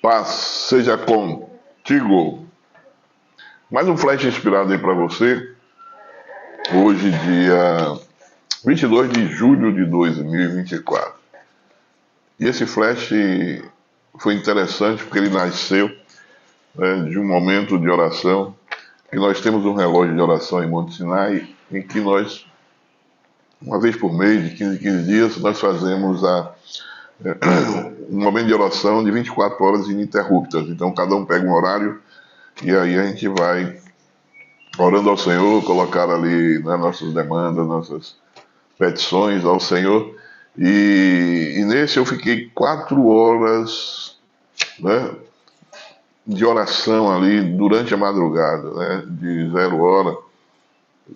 Paz seja contigo. Mais um flash inspirado aí para você. Hoje, dia 22 de julho de 2024. E esse flash foi interessante porque ele nasceu, de um momento de oração. Que nós temos um relógio de oração em Monte Sinai, em que nós, uma vez por mês, de 15 em 15 dias, nós fazemos um momento de oração de 24 horas ininterruptas. Então, cada um pega um horário e aí a gente vai orando ao Senhor, colocar ali, né, nossas demandas, nossas petições ao Senhor. E nesse eu fiquei 4 horas, né, de oração ali durante a madrugada, né, de 0 hora.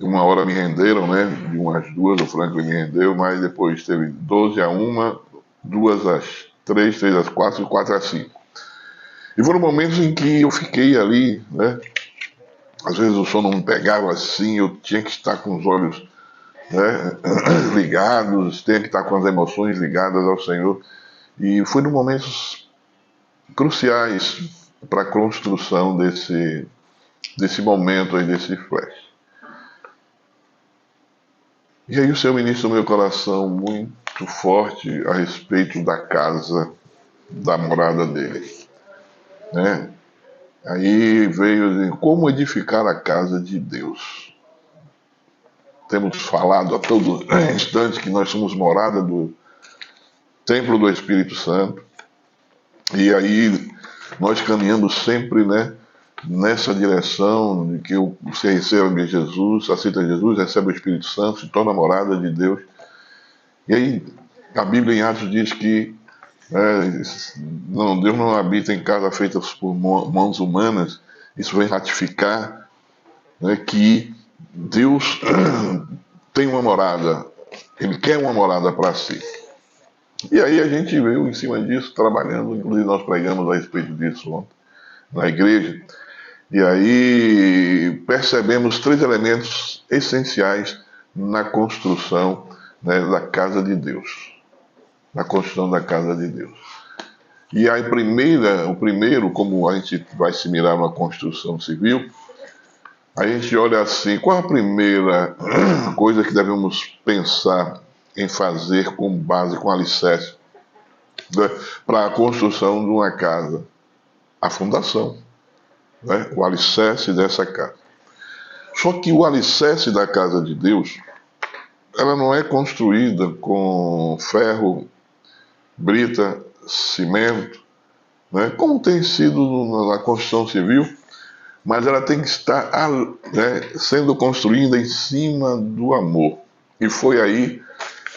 1 hora me renderam, né, de 1 às 2, o Franklin me rendeu, mas depois teve 12 a 1, 2 às 3, 3 às 4 e 4 às 5. E foram momentos em que eu fiquei ali, né, às vezes o sono não me pegava assim, eu tinha que estar com os olhos, né, ligados, tinha que estar com as emoções ligadas ao Senhor. E foi em momentos cruciais para a construção desse momento aí, desse flash. E aí o Senhor ministra no meu coração muito forte a respeito da casa, da morada dele, né? Aí veio assim, como edificar a casa de Deus. Temos falado a todo instante que nós somos morada do templo do Espírito Santo. E aí nós caminhamos sempre, né, nessa direção de que você recebe Jesus, aceita Jesus, recebe o Espírito Santo, se torna morada de Deus. E aí a Bíblia em Atos diz que Deus não habita em casa feita por mãos humanas. Isso vem ratificar, né, que Deus tem uma morada, Ele quer uma morada para si. E aí a gente veio em cima disso, trabalhando, inclusive nós pregamos a respeito disso ontem na igreja. E aí percebemos 3 elementos essenciais na construção, né, da casa de Deus. Na construção da casa de Deus. E aí o primeiro, como a gente vai se mirar numa construção civil, a gente olha assim, qual a primeira coisa que devemos pensar em fazer com base, com alicerce, né, para a construção de uma casa? A fundação, né, o alicerce dessa casa. Só que o alicerce da casa de Deus, ela não é construída com ferro, brita, cimento, né, como tem sido na construção civil, mas ela tem que estar, né, sendo construída em cima do amor. E foi aí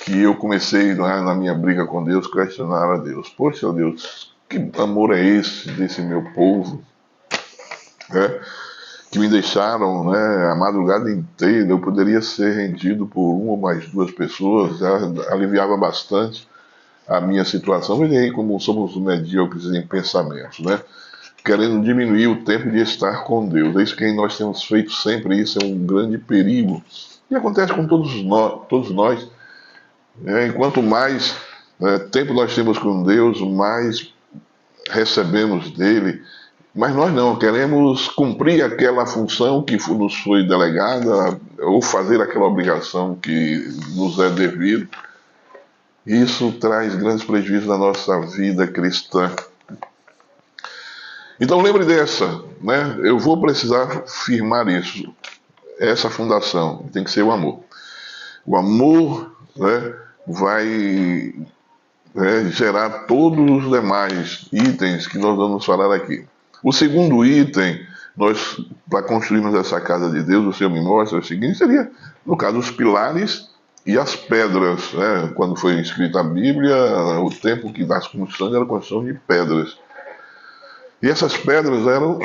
que eu comecei, né, na minha briga com Deus, questionar a Deus. Poxa, Deus, que amor é esse desse meu povo, né, que me deixaram, né, a madrugada inteira? Eu poderia ser rendido por 1 ou mais 2 pessoas, já aliviava bastante a minha situação. Veja aí como somos medíocres em pensamentos, né? Querendo diminuir o tempo de estar com Deus. É isso que nós temos feito sempre, isso é um grande perigo. E acontece com todos nós. Enquanto mais tempo nós temos com Deus, mais recebemos dele. Mas nós não, queremos cumprir aquela função que nos foi delegada, ou fazer aquela obrigação que nos é devido. Isso traz grandes prejuízos na nossa vida cristã. Então lembre dessa, né? Eu vou precisar firmar isso. Essa fundação tem que ser o amor. O amor, né, vai, gerar todos os demais itens que nós vamos falar aqui. O segundo item, para construirmos essa casa de Deus, o Senhor me mostra o seguinte, seria, no caso, os pilares e as pedras. Né? Quando foi escrita a Bíblia, o tempo que das construções era a construção de pedras. E essas pedras eram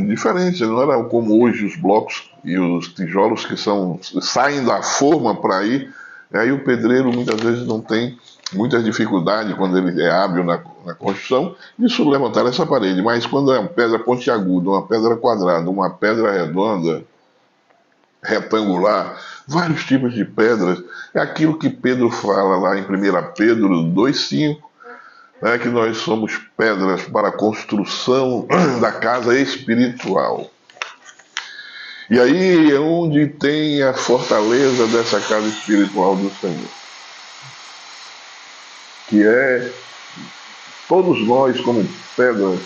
diferentes, não eram como hoje os blocos e os tijolos que saem da forma para ir. E aí o pedreiro muitas vezes não tem muita dificuldade quando ele é hábil na construção de levantar essa parede. Mas quando é uma pedra pontiaguda, uma pedra quadrada, uma pedra redonda, retangular, vários tipos de pedras, é aquilo que Pedro fala lá em 1 Pedro 2,5. é que nós somos pedras para a construção da casa espiritual. E aí é onde tem a fortaleza dessa casa espiritual do Senhor, que é todos nós como pedras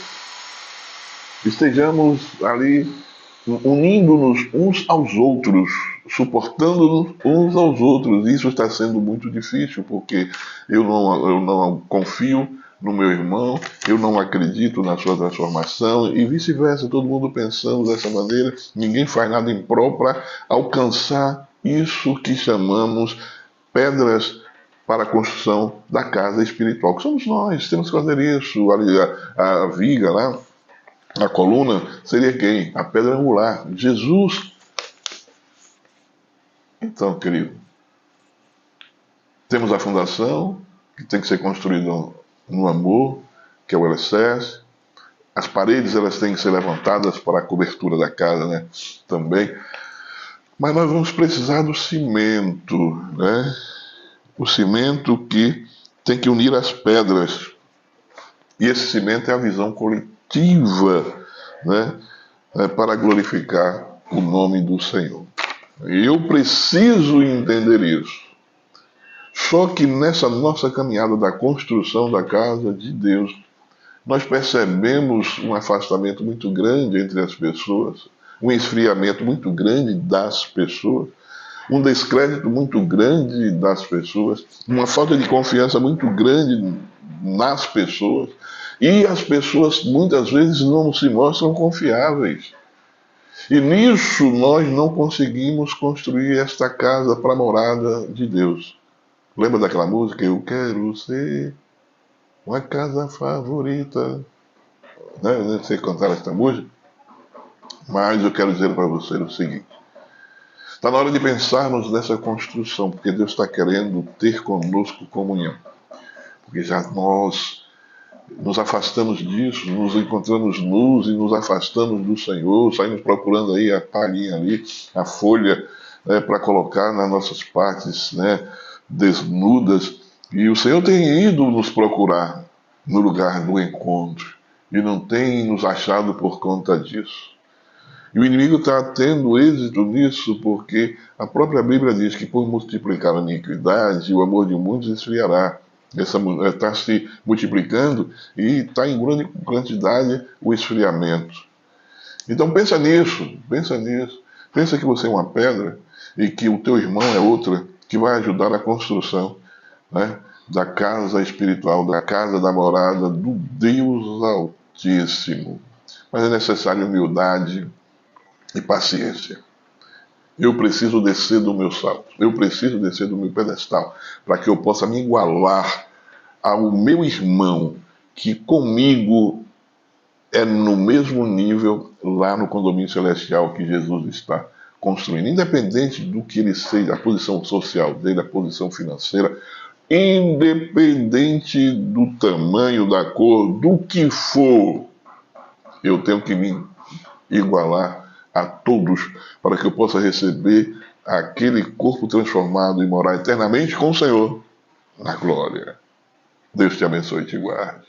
estejamos ali unindo-nos uns aos outros, suportando-nos uns aos outros. Isso está sendo muito difícil, porque eu não confio no meu irmão, eu não acredito na sua transformação, e vice-versa, todo mundo pensando dessa maneira, ninguém faz nada em prol para alcançar isso que chamamos pedras para a construção da casa espiritual, que somos nós, temos que fazer isso. Ali, a viga lá, a coluna seria quem? A pedra angular, Jesus. Então, querido, temos a fundação, que tem que ser construída no amor, que é o alicerce. As paredes elas têm que ser levantadas para a cobertura da casa, né? Também. Mas nós vamos precisar do cimento, né? O cimento que tem que unir as pedras. E esse cimento é a visão coletiva, né? Para glorificar o nome do Senhor. Eu preciso entender isso. Só que nessa nossa caminhada da construção da casa de Deus, nós percebemos um afastamento muito grande entre as pessoas, um esfriamento muito grande das pessoas, um descrédito muito grande das pessoas, uma falta de confiança muito grande nas pessoas, e as pessoas muitas vezes não se mostram confiáveis. E nisso nós não conseguimos construir esta casa para a morada de Deus. Lembra daquela música? Eu quero ser uma casa favorita. Né? Eu não sei cantar esta música, mas eu quero dizer para você o seguinte. Está na hora de pensarmos nessa construção, porque Deus está querendo ter conosco comunhão. Porque já nós nos afastamos disso, nos encontramos nus e nos afastamos do Senhor, saímos procurando aí a palhinha ali, a folha, né, para colocar nas nossas partes, né, desnudas. E o Senhor tem ido nos procurar no lugar do encontro e não tem nos achado por conta disso. E o inimigo está tendo êxito nisso porque a própria Bíblia diz que por multiplicar a iniquidade, o amor de muitos esfriará. Está se multiplicando e está em grande quantidade o esfriamento. Então pensa nisso, pensa nisso. Pensa que você é uma pedra e que o teu irmão é outra que vai ajudar na construção, né, da casa espiritual, da casa da morada do Deus Altíssimo. Mas é necessário humildade e paciência. Eu preciso descer do meu salto, eu preciso descer do meu pedestal, para que eu possa me igualar ao meu irmão, que comigo é no mesmo nível lá no condomínio celestial que Jesus está construindo, independente do que ele seja, a posição social dele, a posição financeira, independente do tamanho, da cor, do que for, eu tenho que me igualar a todos, para que eu possa receber aquele corpo transformado e morar eternamente com o Senhor na glória. Deus te abençoe e te guarde.